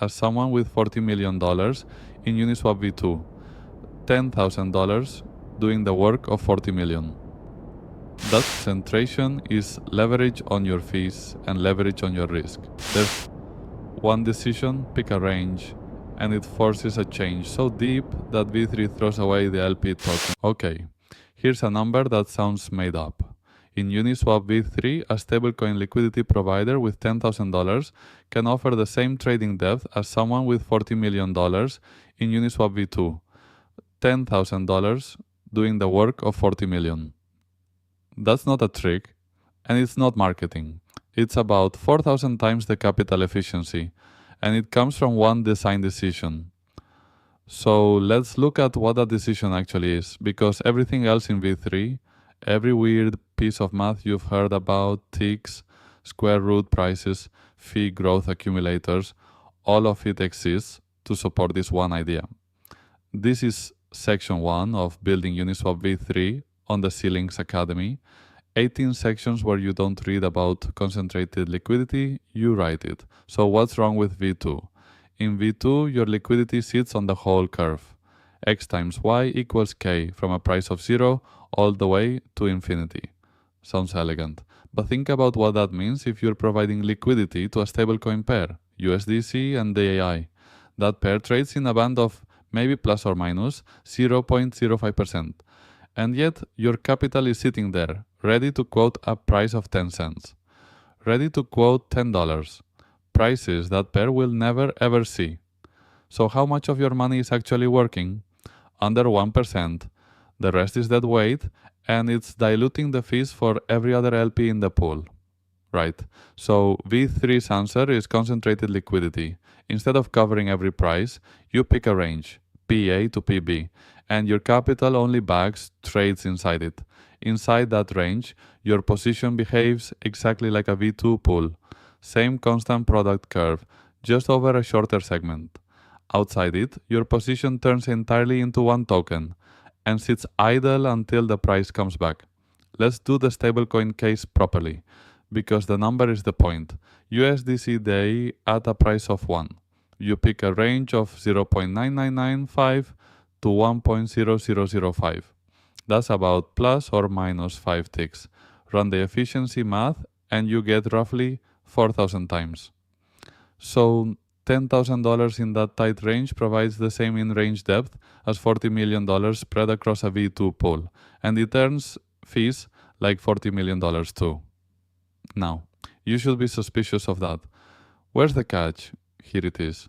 as someone with $40 million in Uniswap V2, $10,000 doing the work of 40 million. That concentration is leverage on your fees and leverage on your risk. There's one decision, pick a range, and it forces a change so deep that V3 throws away the LP token. Okay, here's a number that sounds made up. In Uniswap V3, a stablecoin liquidity provider with $10,000 can offer the same trading depth as someone with $40 million in Uniswap V2, $10,000 doing the work of 40 million. That's not a trick, and it's not marketing. It's about 4,000 times the capital efficiency, and it comes from one design decision. So let's look at what that decision actually is, because everything else in V3, every weird piece of math you've heard about, ticks, square root prices, fee growth accumulators, all of it exists to support this one idea. This is section 1 of Building Uniswap V3 on the Zealynx Academy. 18 sections where you don't read about concentrated liquidity, you write it. So what's wrong with V2? In V2, your liquidity sits on the whole curve. X times Y equals K from a price of 0 all the way to infinity. Sounds elegant. But think about what that means if you're providing liquidity to a stablecoin pair, USDC and DAI. That pair trades in a band of maybe plus or minus 0.05%. And yet, your capital is sitting there, ready to quote a price of 10 cents. Ready to quote $10. Prices that pair will never ever see. So how much of your money is actually working? Under 1%. The rest is dead weight, and it's diluting the fees for every other LP in the pool. Right. So V3's answer is concentrated liquidity. Instead of covering every price, you pick a range, PA to PB, and your capital only backs trades inside it. Inside that range, your position behaves exactly like a V2 pool. Same constant product curve, just over a shorter segment. Outside it, your position turns entirely into one token and sits idle until the price comes back. Let's do the stablecoin case properly, because the number is the point. USDC day at a price of 1. You pick a range of 0.9995 to 1.0005. That's about plus or minus 5 ticks. Run the efficiency math and you get roughly 4,000 times. So $10,000 in that tight range provides the same in-range depth as $40 million spread across a V2 pool, and it earns fees like $40 million too. Now, you should be suspicious of that. Where's the catch? Here it is.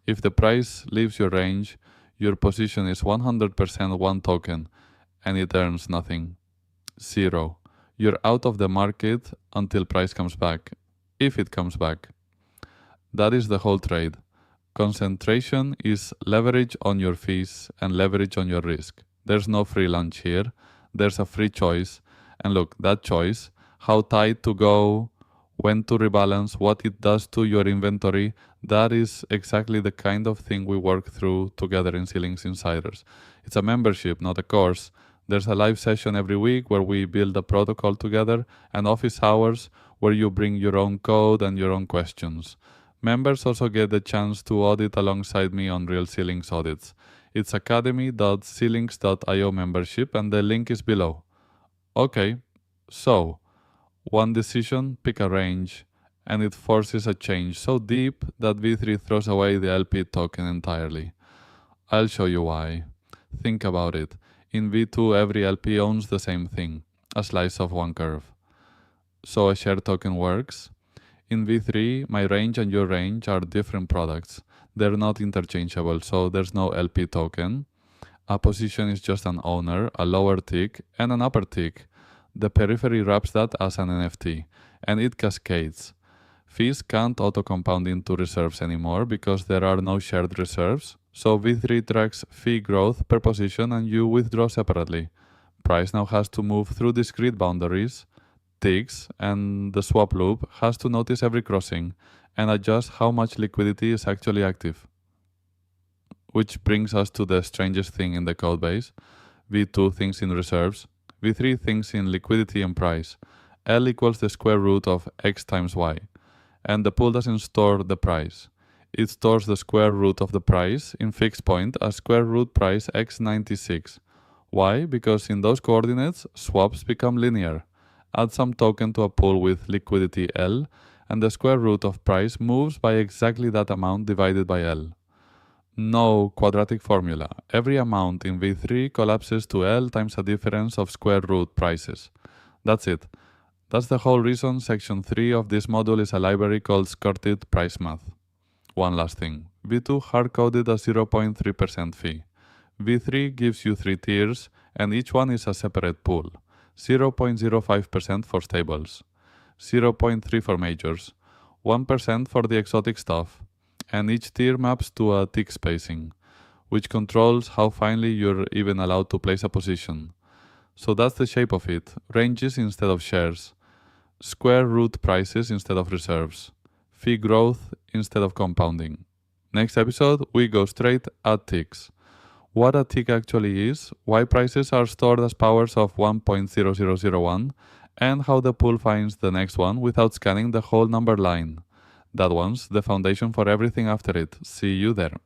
If the price leaves your range, your position is 100% one token, and it earns nothing. 0. You're out of the market until price comes back, if it comes back. That is the whole trade. Concentration is leverage on your fees and leverage on your risk. There's no free lunch here. There's a free choice. And look, that choice, how tight to go, when to rebalance, what it does to your inventory, that is exactly the kind of thing we work through together in Zealynx Insiders. It's a membership, not a course. There's a live session every week where we build a protocol together, and office hours where you bring your own code and your own questions. Members also get the chance to audit alongside me on real Zealynx audits. It's academy.zealynx.io membership, and the link is below. Okay, so one decision, pick a range, and it forces a change so deep that V3 throws away the LP token entirely. I'll show you why. Think about it. In V2, every LP owns the same thing, a slice of one curve. So a share token works. In V3, my range and your range are different products. They're not interchangeable, so there's no LP token. A position is just an owner, a lower tick, and an upper tick. The periphery wraps that as an NFT, and it cascades. Fees can't auto-compound into reserves anymore because there are no shared reserves, so V3 tracks fee growth per position and you withdraw separately. Price now has to move through discrete boundaries, ticks, and the swap loop has to notice every crossing and adjust how much liquidity is actually active. Which brings us to the strangest thing in the codebase. V2 thinks in reserves, V3 thinks in liquidity and price. L equals the square root of X times Y, and the pool doesn't store the price. It stores the square root of the price in fixed point as sqrtPriceX96. Why? Because in those coordinates, swaps become linear. Add some token to a pool with liquidity L, and the square root of price moves by exactly that amount divided by L. No quadratic formula. Every amount in V3 collapses to L times a difference of square root prices. That's it. That's the whole reason section 3 of this module is a library called sqrtPriceMath. One last thing. V2 hard-coded a 0.3% fee. V3 gives you 3 tiers, and each one is a separate pool. 0.05% for stables, 0.3% for majors, 1% for the exotic stuff, and each tier maps to a tick spacing, which controls how finely you're even allowed to place a position. So that's the shape of it: ranges instead of shares, square root prices instead of reserves, fee growth instead of compounding. Next episode, we go straight at ticks. What a tick actually is, why prices are stored as powers of 1.0001, and how the pool finds the next one without scanning the whole number line. That one's the foundation for everything after it. See you there.